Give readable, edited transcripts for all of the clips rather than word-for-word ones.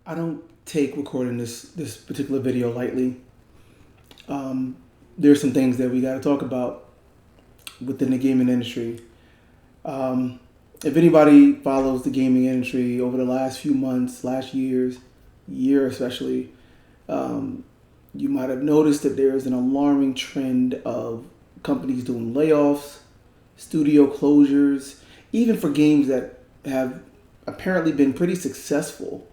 I don't take recording this particular video lightly. There's some things that we got to talk about within the gaming industry. Um, if anybody follows the gaming industry over the last few months, last year especially, um, you might have noticed that there's an alarming trend of companies doing layoffs, studio closures, even for games that have apparently been pretty successful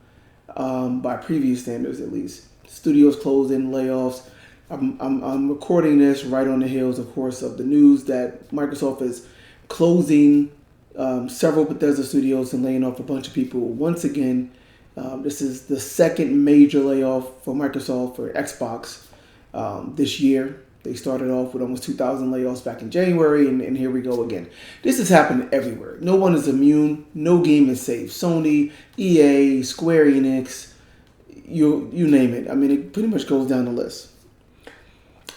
by previous standards at least. Studios closing, layoffs. I'm recording this right on the heels, of course, of the news that Microsoft is closing several Bethesda studios and laying off a bunch of people. Once again, this is the second major layoff for Microsoft for Xbox this year. They started off with almost 2,000 layoffs back in January, and here we go again. This has happened everywhere. No one is immune. No game is safe. Sony, EA, Square Enix, you name it. I mean, it pretty much goes down the list.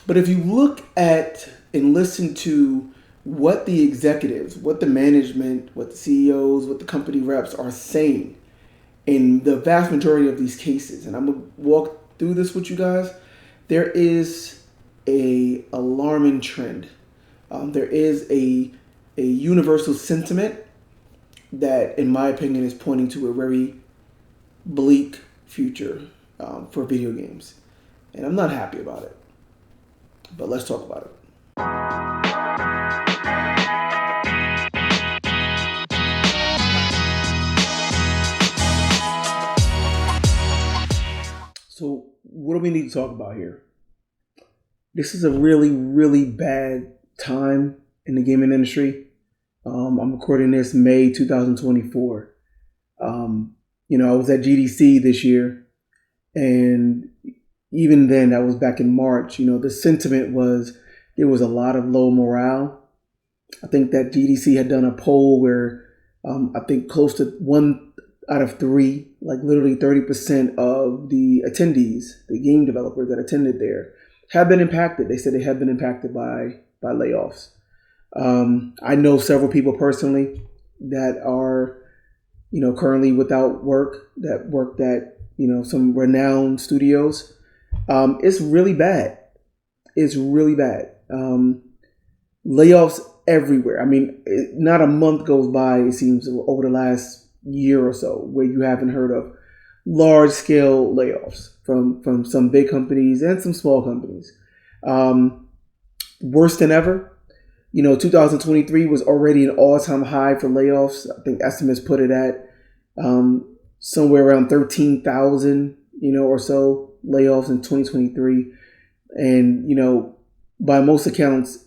But if you look at and listen to what the executives, what the management, what the CEOs, what the company reps are saying in the vast majority of these cases, and I'm going to walk through this with you guys, there is a alarming trend. There is a universal sentiment that, in my opinion, is pointing to a very bleak future for video games. And I'm not happy about it. But let's talk about it. So, what do we need to talk about here? This is a really, really bad time in the gaming industry. I'm recording this May 2024. I was at GDC this year, and even then, that was back in March. The sentiment was there was a lot of low morale. I think that GDC had done a poll where I think close to 1 out of 3, like literally 30% of the attendees, the game developers that attended there, have been impacted. They said they have been impacted by layoffs. I know several people personally that are, currently without work, that worked at, some renowned studios. It's really bad. It's really bad. Layoffs everywhere. I mean, not a month goes by, it seems, over the last year or so where you haven't heard of large-scale layoffs from some big companies and some small companies. Worse than ever. 2023 was already an all-time high for layoffs. I think estimates put it at somewhere around 13,000, or so layoffs in 2023. And, by most accounts,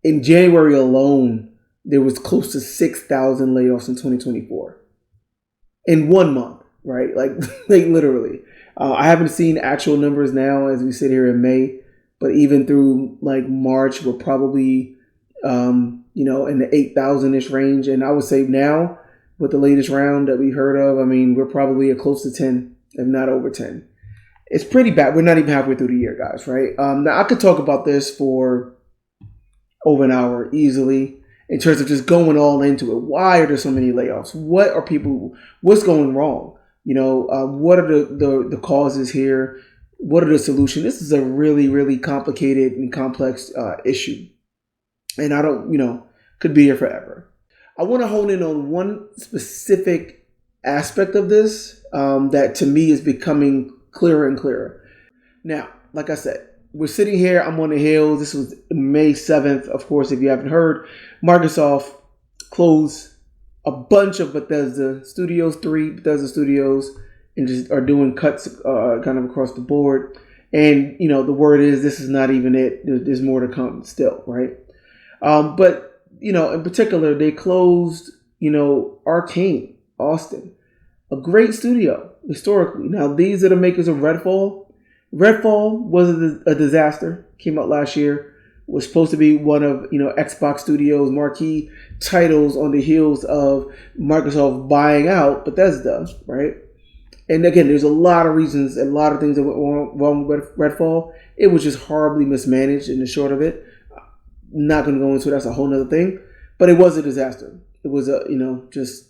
in January alone, there was close to 6,000 layoffs in 2024. In 1 month, right? Like literally. I haven't seen actual numbers now as we sit here in May, but even through like March, we're probably, in the 8,000-ish range. And I would say now, with the latest round that we heard of, I mean, we're probably close to 10, if not over 10. It's pretty bad. We're not even halfway through the year, guys, right? Now, I could talk about this for over an hour easily in terms of just going all into it. Why are there so many layoffs? What's going wrong? What are the causes here? What are the solutions? This is a really, really complicated and complex issue. And I don't, could be here forever. I want to hone in on one specific aspect of this that to me is becoming clearer and clearer. Now, like I said, we're sitting here. I'm on the hills. This was May 7th. Of course, if you haven't heard, Microsoft closed a bunch of Bethesda studios, 3 Bethesda studios, and just are doing cuts kind of across the board. And, the word is this is not even it. There's more to come still, right? But, in particular, they closed, Arcane, Austin, a great studio historically. Now, these are the makers of Redfall. Redfall was a disaster. Came out last year. Was supposed to be one of Xbox Studios' marquee titles on the heels of Microsoft buying out Bethesda, right? And again, there's a lot of reasons, a lot of things that went wrong with Redfall. It was just horribly mismanaged in the short of it. Not going to go into it. That's a whole nother thing. But it was a disaster. It was just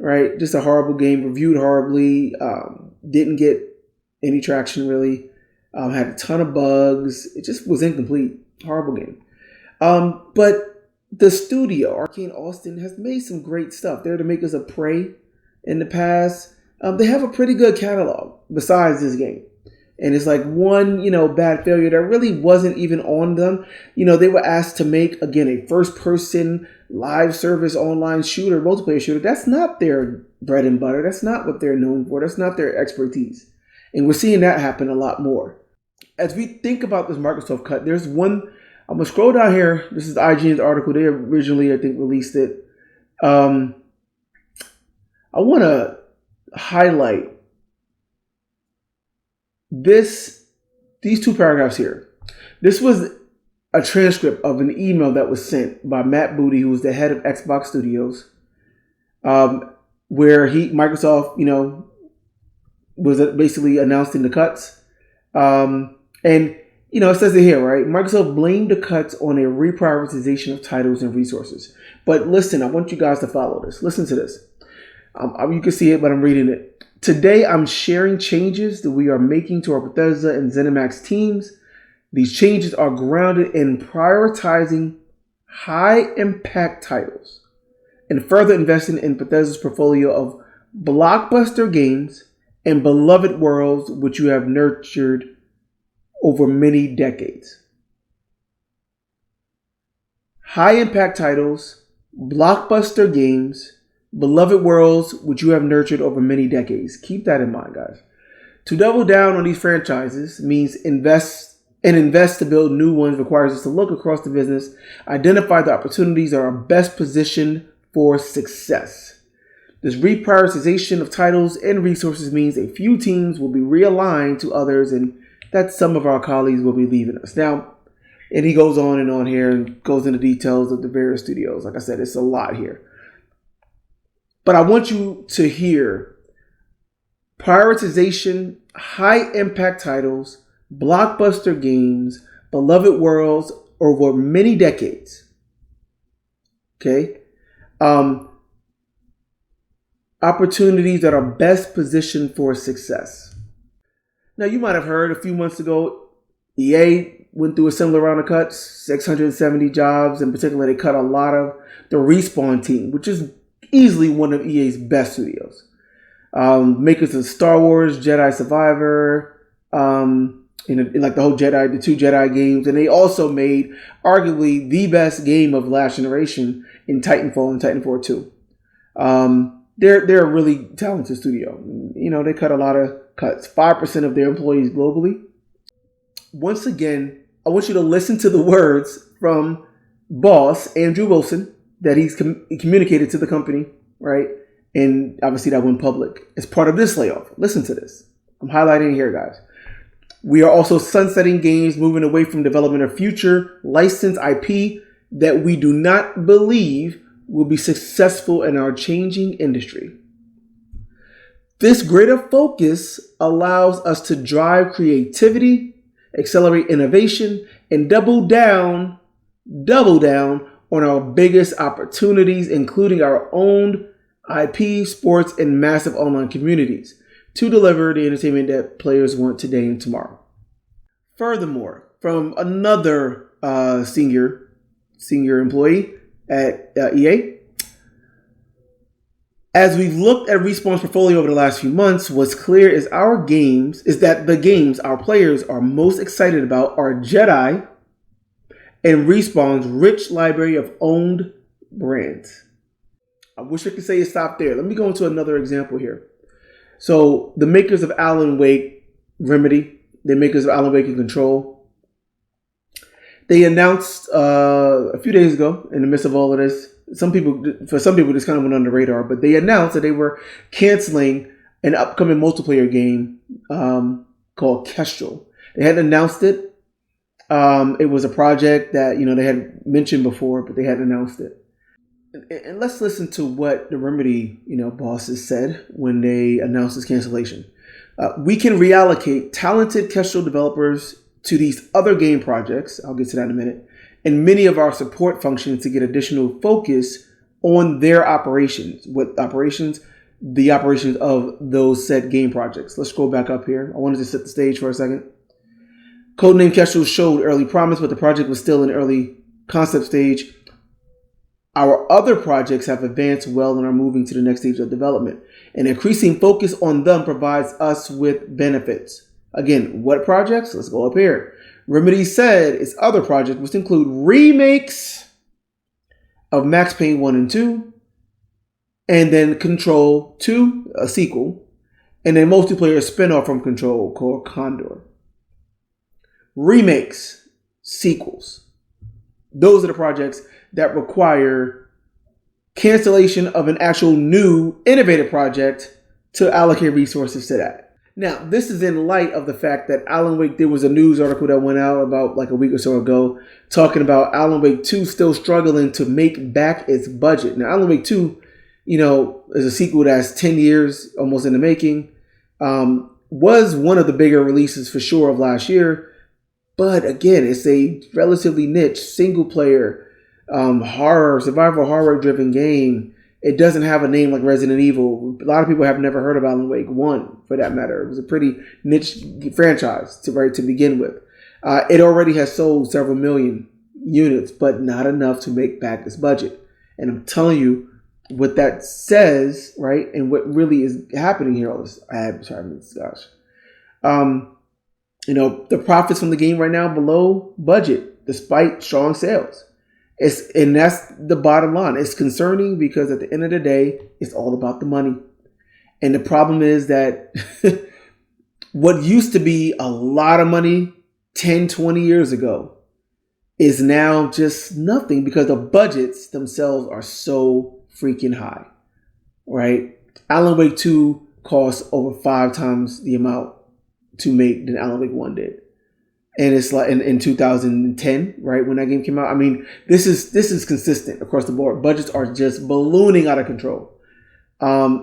right? Just a horrible game, reviewed horribly, didn't get any traction really, had a ton of bugs. It just was incomplete. Horrible game. But the studio, Arcane Austin, has made some great stuff. They're the makers of Prey in the past. They have a pretty good catalog besides this game. And it's like one, bad failure that really wasn't even on them. They were asked to make, again, a first-person live service online shooter, multiplayer shooter. That's not their bread and butter. That's not what they're known for. That's not their expertise. And we're seeing that happen a lot more. As we think about this Microsoft cut, there's one. I'm going to scroll down here. This is IGN's article. They originally, I think, released it. I want to highlight these two paragraphs here. This was a transcript of an email that was sent by Matt Booty, who was the head of Xbox Studios, where Microsoft, was basically announcing the cuts. And, it says it here, right? Microsoft blamed the cuts on a reprioritization of titles and resources. But listen, I want you guys to follow this. Listen to this. You can see it, but I'm reading it. Today, I'm sharing changes that we are making to our Bethesda and ZeniMax teams. These changes are grounded in prioritizing high-impact titles and further investing in Bethesda's portfolio of blockbuster games and beloved worlds which you have nurtured over many decades. High-impact titles, blockbuster games, beloved worlds which you have nurtured over many decades. Keep that in mind, guys. To double down on these franchises means invest to build new ones requires us to look across the business, identify the opportunities that are best positioned for success. This reprioritization of titles and resources means a few teams will be realigned to others and that some of our colleagues will be leaving us. Now, and he goes on and on here and goes into details of the various studios. Like I said, it's a lot here. But I want you to hear prioritization, high impact titles, blockbuster games, beloved worlds over many decades. Okay? Opportunities that are best positioned for success. Now, you might have heard a few months ago, EA went through a similar round of cuts, 670 jobs. In particular, they cut a lot of the Respawn team, which is easily one of EA's best studios. Makers of Star Wars, Jedi Survivor, like the two Jedi games. And they also made arguably the best game of last generation in Titanfall and Titanfall 2. They're a really talented studio. They cut a lot of cuts, 5% of their employees globally. Once again, I want you to listen to the words from boss Andrew Wilson that he's communicated to the company, right? And obviously that went public as part of this layoff. Listen to this. I'm highlighting here, guys. We are also sunsetting games, moving away from development of future licensed IP that we do not believe will be successful in our changing industry. This greater focus allows us to drive creativity, accelerate innovation, and double down on our biggest opportunities, including our own IP, sports, and massive online communities to deliver the entertainment that players want today and tomorrow. Furthermore, from another senior employee at EA, as we've looked at Respawn's portfolio over the last few months, what's clear is that the games our players are most excited about are Jedi and Respawn's rich library of owned brands. I wish I could say it stopped there. Let me go into another example here. So the makers of Alan Wake, Remedy, the makers of Alan Wake and Control, they announced a few days ago, in the midst of all of this, for some people this kind of went under the radar, but they announced that they were canceling an upcoming multiplayer game called Kestrel. They hadn't announced it. It was a project that they had mentioned before, but they hadn't announced it. And let's listen to what the Remedy bosses said when they announced this cancellation. We can reallocate talented Kestrel developers to these other game projects. I'll get to that in a minute. And many of our support functions to get additional focus on their operations. What operations? The operations of those said game projects. Let's scroll back up here. I wanted to set the stage for a second. Codename Kestrel showed early promise, but the project was still in early concept stage. Our other projects have advanced well and are moving to the next stage of development. An increasing focus on them provides us with benefits. Again, what projects? Let's go up here. Remedy said its other projects, which include remakes of Max Payne 1 and 2, and then Control 2, a sequel, and then multiplayer spinoff from Control called Condor. Remakes, sequels. Those are the projects that require cancellation of an actual new innovative project to allocate resources to that. Now, this is in light of the fact that Alan Wake, there was a news article that went out about like a week or so ago talking about Alan Wake 2 still struggling to make back its budget. Now, Alan Wake 2, is a sequel that's 10 years almost in the making. Was one of the bigger releases for sure of last year. But again, it's a relatively niche single player survival horror driven game. It doesn't have a name like Resident Evil. A lot of people have never heard of Alan Wake 1 for that matter. It was a pretty niche franchise to begin with. It already has sold several million units, but not enough to make back its budget. And I'm telling you what that says, right? And what really is happening here, all this advertisement, gosh. The profits from the game right now below budget, despite strong sales. And that's the bottom line. It's concerning because at the end of the day, it's all about the money. And the problem is that what used to be a lot of money 10, 20 years ago is now just nothing because the budgets themselves are so freaking high, right? Alan Wake 2 costs over 5 times the amount to make than Alan Wake 1 did. And it's like in 2010, right, when that game came out. I mean, this is consistent across the board. Budgets are just ballooning out of control.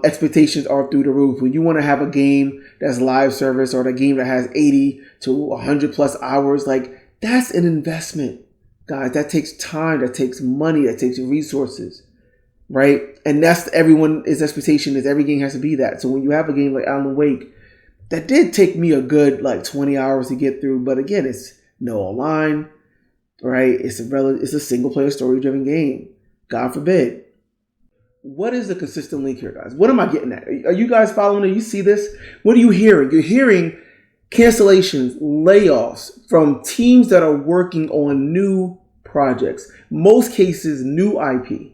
Expectations are through the roof. When you want to have a game that's live service or a game that has 80 to 100 plus hours, like that's an investment, guys. That takes time, that takes money, that takes resources, right? And that's everyone's expectation is every game has to be that. So when you have a game like Alan Wake, that did take me a good 20 hours to get through. But again, it's no online, right? It's a single player story driven game. God forbid. What is the consistent link here, guys? What am I getting at? Are you guys following it? You see this? What are you hearing? You're hearing cancellations, layoffs from teams that are working on new projects. Most cases, new IP.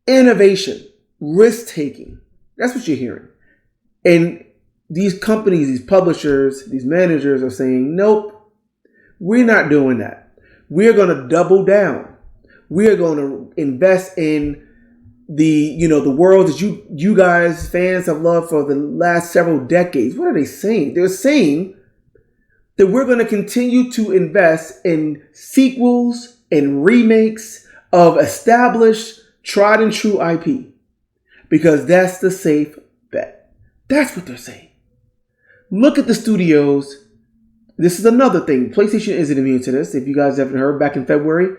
Innovation, risk taking. That's what you're hearing. And these companies, these publishers, these managers are saying, nope, we're not doing that. We're going to double down. We're going to invest in the world that you guys, fans, have loved for the last several decades. What are they saying? They're saying that we're going to continue to invest in sequels and remakes of established, tried and true IP because that's the safe bet. That's what they're saying. Look at the studios. This is another thing. PlayStation isn't immune to this. If you guys haven't heard, back in February,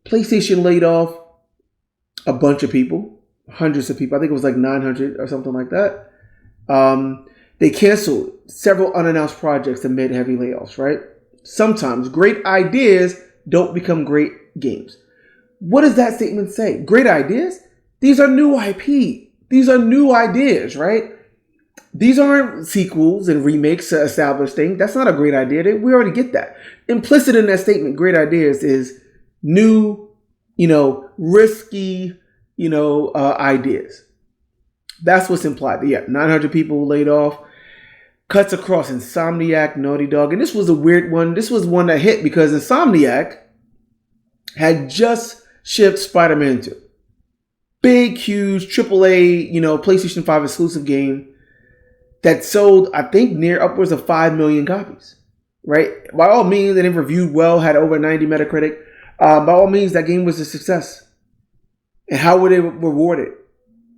PlayStation laid off a bunch of people, hundreds of people. I think it was like 900 or something like that. They canceled several unannounced projects amid heavy layoffs, right? Sometimes great ideas don't become great games. What does that statement say? Great ideas? These are new IP. These are new ideas, right? These aren't sequels and remakes to establish things. That's not a great idea. We already get that. Implicit in that statement, great ideas is new, risky, ideas. That's what's implied. Yeah, 900 people laid off. Cuts across Insomniac, Naughty Dog. And this was a weird one. This was one that hit because Insomniac had just shipped Spider-Man 2. Big, huge, AAA, PlayStation 5 exclusive game that sold, I think, near upwards of 5 million copies, right? By all means, and it reviewed well, had over 90 Metacritic. By all means, that game was a success. And how were they rewarded?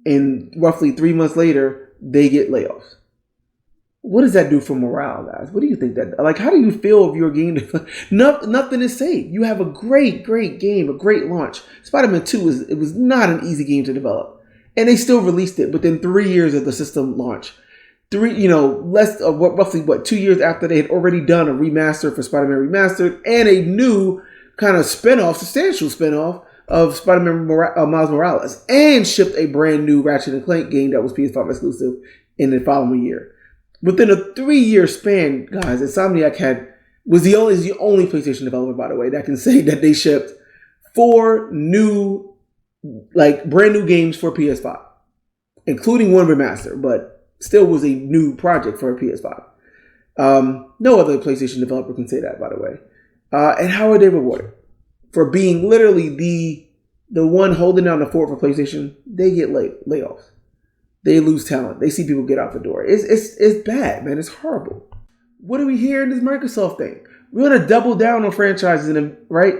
And roughly 3 months later, they get layoffs. What does that do for morale, guys? What do you think that, like, how do you feel if your game, nothing is safe? You have a great game, a great launch. Spider-Man 2 it was not an easy game to develop. And they still released it within 3 years of the system launch. Roughly 2 years after they had already done a remaster for Spider-Man Remastered and a new kind of substantial spinoff of Spider-Man Miles Morales, and shipped a brand new Ratchet & Clank game that was PS5 exclusive in the following year. Within a 3-year span, guys, Insomniac was the only PlayStation developer, by the way, that can say that they shipped 4 new, brand new games for PS5, including one remaster, but still was a new project for a PS5. No other PlayStation developer can say that, by the way. And how are they rewarded? For being literally the one holding down the fort for PlayStation, they get layoffs. They lose talent. They see people get out the door. It's bad, man. It's horrible. What do we hear in this Microsoft thing? We're going to double down on franchises, right?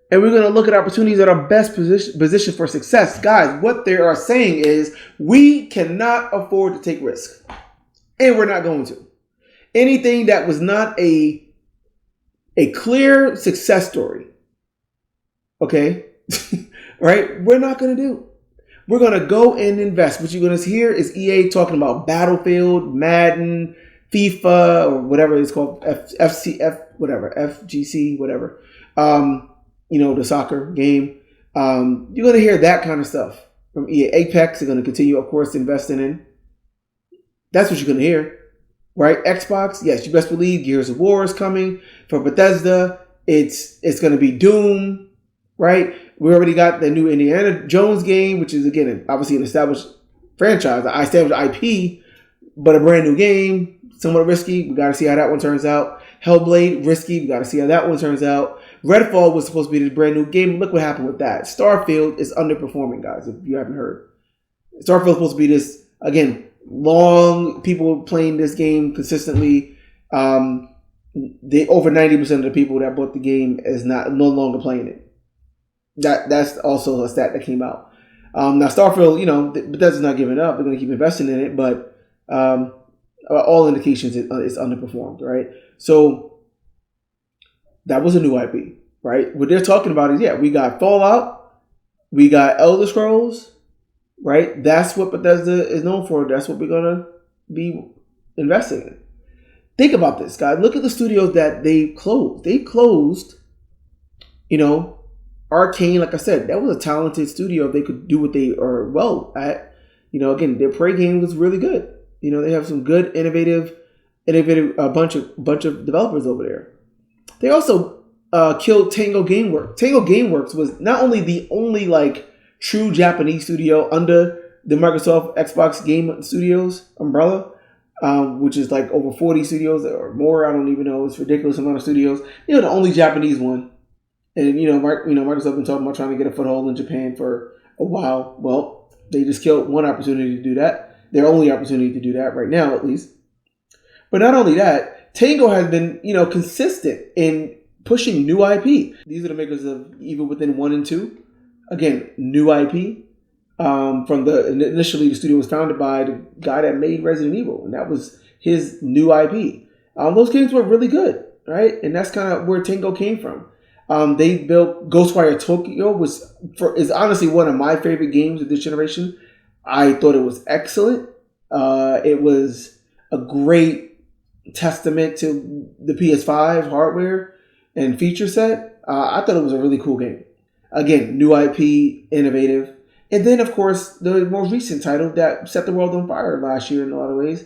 And we're going to look at opportunities that are best positioned for success. Guys, what they are saying is we cannot afford to take risks. And we're not going to. Anything that was not a clear success story, okay, right? We're not going to do. We're going to go and invest. What you're going to hear is EA talking about Battlefield, Madden, FIFA, or whatever it's called, FGC, whatever. The soccer game. You're going to hear that kind of stuff from EA. Apex, they're going to continue, of course, investing in. That's what you're going to hear, right? Xbox, yes, you best believe Gears of War is coming. For Bethesda, it's going to be Doom, right? We already got the new Indiana Jones game, which is, again, obviously an established franchise, an established IP, but a brand new game, somewhat risky. We got to see how that one turns out. Hellblade, risky. We got to see how that one turns out. Redfall was supposed to be this brand new game. Look what happened with that. Starfield is underperforming, guys, if you haven't heard. Starfield's supposed to be this, again, long, people playing this game consistently. Over 90% of the people that bought the game is no longer playing it. That's also a stat that came out. Now Starfield, Bethesda's not giving up. They're going to keep investing in it, but all indications it's underperformed, right? So that was a new IP, right? What they're talking about is, we got Fallout, we got Elder Scrolls, right? That's what Bethesda is known for. That's what we're going to be investing in. Think about this, guys. Look at the studios that they closed. They closed, Arcane, like I said, that was a talented studio. They could do what they are well at. Again, their Prey game was really good. They have some good, innovative, a bunch of developers over there. They also killed Tango Gameworks. Tango Gameworks was not only the only true Japanese studio under the Microsoft Xbox Game Studios umbrella, which is over 40 studios or more. I don't even know. It's a ridiculous amount of studios. The only Japanese one. And, Microsoft been talking about trying to get a foothold in Japan for a while. Well, they just killed one opportunity to do that. Their only opportunity to do that right now, at least. But not only that, Tango has been, consistent in pushing new IP. These are the makers of Evil Within 1 and 2. Again, new IP. Initially, the studio was founded by the guy that made Resident Evil. And that was his new IP. Those games were really good, right? And that's kind of where Tango came from. They built Ghostwire Tokyo, is honestly one of my favorite games of this generation. I thought it was excellent. It was a great testament to the PS5 hardware and feature set. I thought it was a really cool game. Again, new IP, innovative. And then, of course, the more recent title that set the world on fire last year in a lot of ways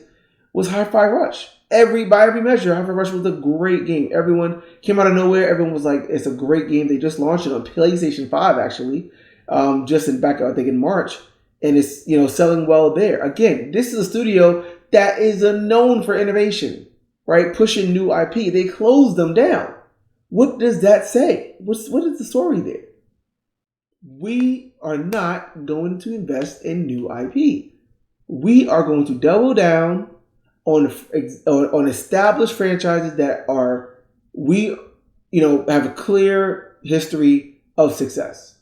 was Hi-Fi Rush. By every measure, Hi-Fi Rush was a great game. Everyone came out of nowhere. Everyone was like, it's a great game. They just launched it on PlayStation 5, actually, I think in March. And it's, selling well there. Again, this is a studio that is known for innovation, right? Pushing new IP. They closed them down. What does that say? What is the story there? We are not going to invest in new IP. We are going to double down on established franchises that have a clear history of success,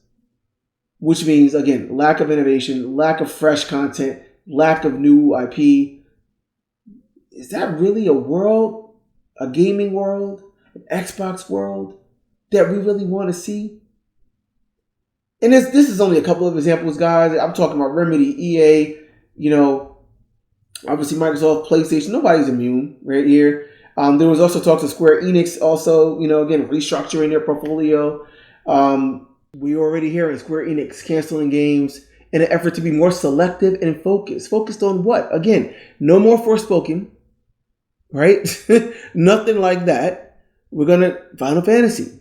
which means, again, lack of innovation, lack of fresh content, lack of new IP. is that really a world, a gaming world, an Xbox world that we really want to see? And this is only a couple of examples, guys. I'm talking about Remedy, EA, obviously Microsoft, PlayStation. Nobody's immune right here. There was also talks of Square Enix also, again, restructuring their portfolio. We already hear Square Enix canceling games in an effort to be more selective and focused. Focused on what? Again, no more Forspoken, right? Nothing like that. We're going to Final Fantasy,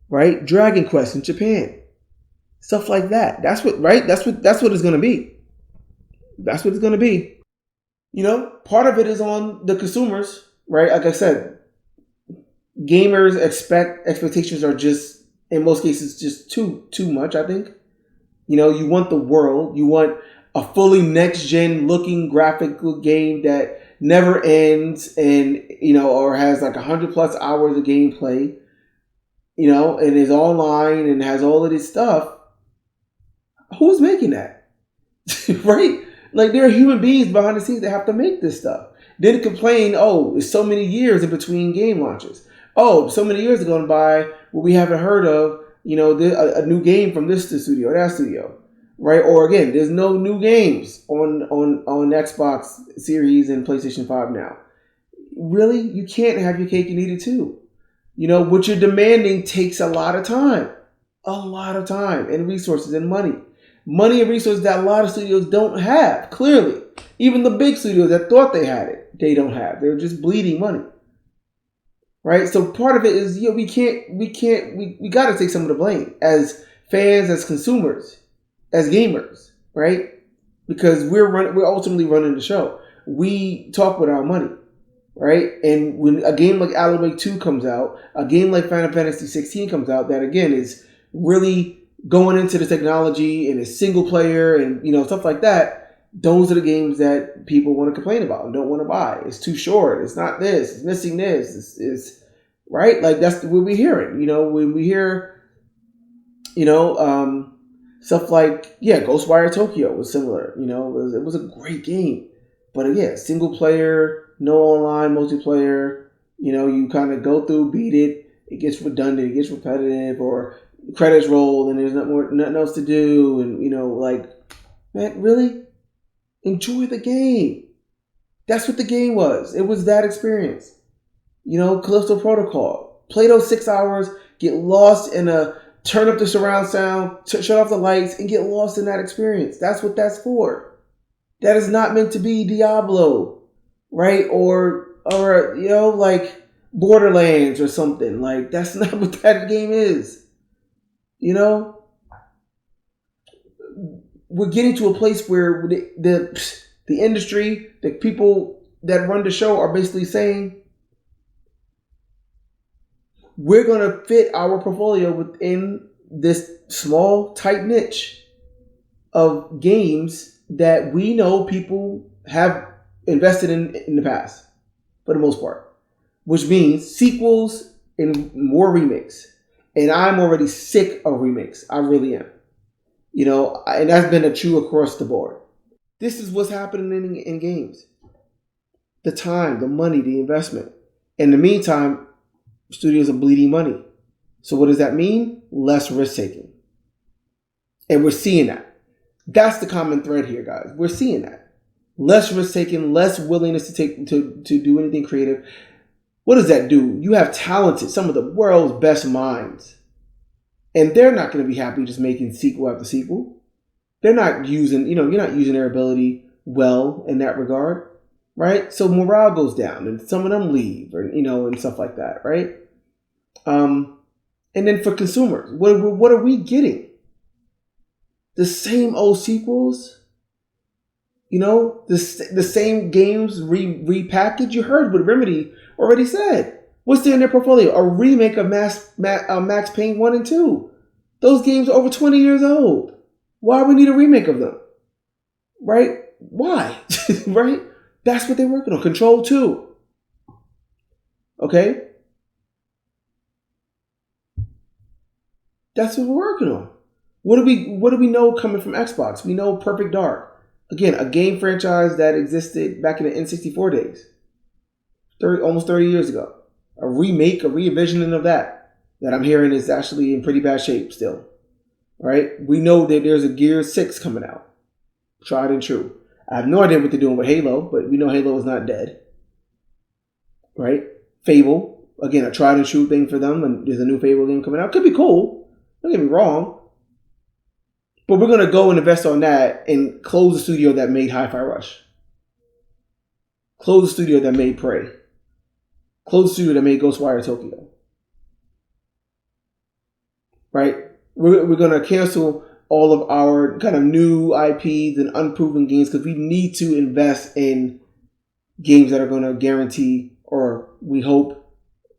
right? Dragon Quest in Japan. Stuff like that. That's what it's going to be. That's what it's going to be. Part of it is on the consumers, right? Like I said, gamers expectations are just, in most cases, just too much, I think. You want the world. You want a fully next-gen looking graphical game that never ends and, or has like 100 plus hours of gameplay, and is online and has all of this stuff. Who's making that? Right? Like, there are human beings behind the scenes that have to make this stuff. Then complain, it's so many years in between game launches. So many years are going by where we haven't heard of, a new game from this studio or that studio, right? Or again, there's no new games on Xbox Series and PlayStation 5 now. Really? You can't have your cake and eat it too. What you're demanding takes a lot of time and resources and money. Money and resources that a lot of studios don't have, clearly. Even the big studios that thought they had it, they don't have. They're just bleeding money. Right? So part of it is, we got to take some of the blame as fans, as consumers, as gamers, right? Because we're ultimately running the show. We talk with our money, right? And when a game like Alan Wake 2 comes out, a game like Final Fantasy 16 comes out, that again is really going into the technology and is single player and stuff like that, those are the games that people want to complain about and don't want to buy. It's too short. It's not this. It's missing this. It's right. Like that's what we're hearing. When we hear, stuff like Ghostwire Tokyo was similar. It was a great game, but again, single player, no online multiplayer. You kind of go through, beat it. It gets redundant. It gets repetitive, or credits roll and there's nothing else to do, and man, really enjoy the game. That's what the game was. It was that experience. Callisto Protocol, play those 6 hours, get lost in turn up the surround sound, shut off the lights, and get lost in that experience. That's what that's for. That is not meant to be Diablo, right? Or like Borderlands or something. Like, that's not what that game is. We're getting to a place where the industry, the people that run the show are basically saying, we're going to fit our portfolio within this small, tight niche of games that we know people have invested in the past, for the most part, which means sequels and more remakes. And I'm already sick of remakes. I really am. And that's been true across the board. This is what's happening in games. The time, the money, the investment. In the meantime, studios are bleeding money. So what does that mean? Less risk taking. And we're seeing that. That's the common thread here, guys. We're seeing that. Less risk taking, less willingness to do anything creative. What does that do? You have talented, some of the world's best minds. And they're not going to be happy just making sequel after sequel. They're not using, you're not using their ability well in that regard, right? So morale goes down and some of them leave, or, and stuff like that, right? And then for consumers, what are we getting? The same old sequels? The same games repackaged? You heard what Remedy already said. What's there in their portfolio? A remake of Max Payne 1 and 2. Those games are over 20 years old. Why we need a remake of them? Right? Why? Right? That's what they're working on. Control 2. Okay? That's what we're working on. What do we know coming from Xbox? We know Perfect Dark. Again, a game franchise that existed back in the N64 days, almost 30 years ago. A remake, a re-envisioning of that I'm hearing is actually in pretty bad shape still. Right? We know that there's a Gear 6 coming out. Tried and true. I have no idea what they're doing with Halo, but we know Halo is not dead. Right? Fable, again, a tried and true thing for them, and there's a new Fable game coming out. Could be cool. Don't get me wrong. But we're going to go and invest on that and close the studio that made Hi-Fi Rush. Close the studio that made Prey. Close the studio that made Ghostwire Tokyo. Right? We're going to cancel all of our kind of new IPs and unproven games because we need to invest in games that are going to guarantee, or we hope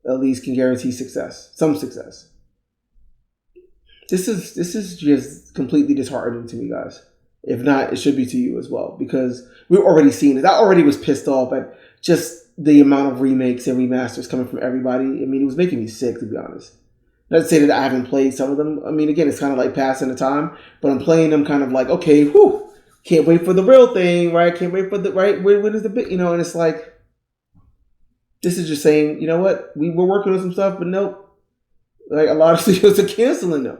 at least can guarantee success. Some success. This is just completely disheartening to me, guys. If not, it should be to you as well, because we've already seen it. I already was pissed off at just the amount of remakes and remasters coming from everybody. I mean, it was making me sick, to be honest. Not to say that I haven't played some of them. I mean, again, it's kind of like passing the time, but I'm playing them kind of like, okay, whew, can't wait for the real thing, right? Can't wait for the, right? When is the bit, and it's like, this is just saying, you know what? We're working on some stuff, but nope. Like, a lot of studios are canceling them.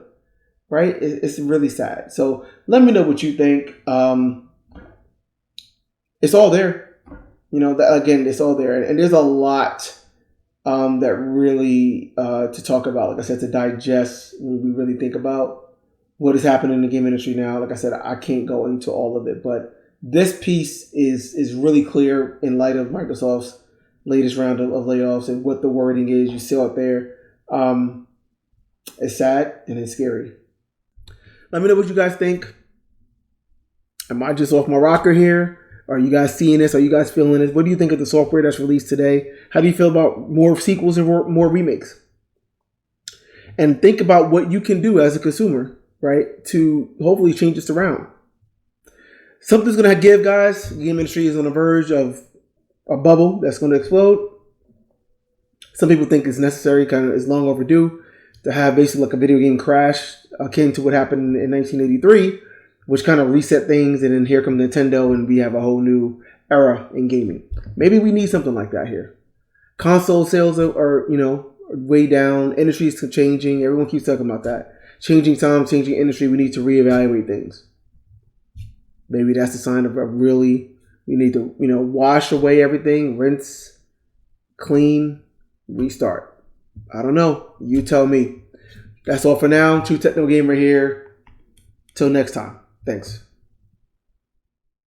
Right? It's really sad. So let me know what you think. It's all there. Again, it's all there. And there's a lot that really to talk about. Like I said, to digest when we really think about what is happening in the game industry now. Like I said, I can't go into all of it. But this piece is really clear in light of Microsoft's latest round of layoffs and what the wording is. You see out there. It's sad and it's scary. Let me know what you guys think. Am I just off my rocker here? Are you guys seeing this? Are you guys feeling this? What do you think of the software that's released today? How do you feel about more sequels and more remakes? And think about what you can do as a consumer, right, to hopefully change this around. Something's going to give, guys. The game industry is on the verge of a bubble that's going to explode. Some people think it's necessary, kind of is long overdue, to have basically like a video game crash akin to what happened in 1983, which kind of reset things, and then here comes Nintendo and we have a whole new era in gaming. Maybe we need something like that here. Console sales are way down. Industry's changing. Everyone keeps talking about that. Changing times, changing industry. We need to reevaluate things. Maybe that's a sign of we need to, wash away everything, rinse, clean, restart. I don't know. You tell me. That's all for now. True Techno Gamer here. Till next time. Thanks.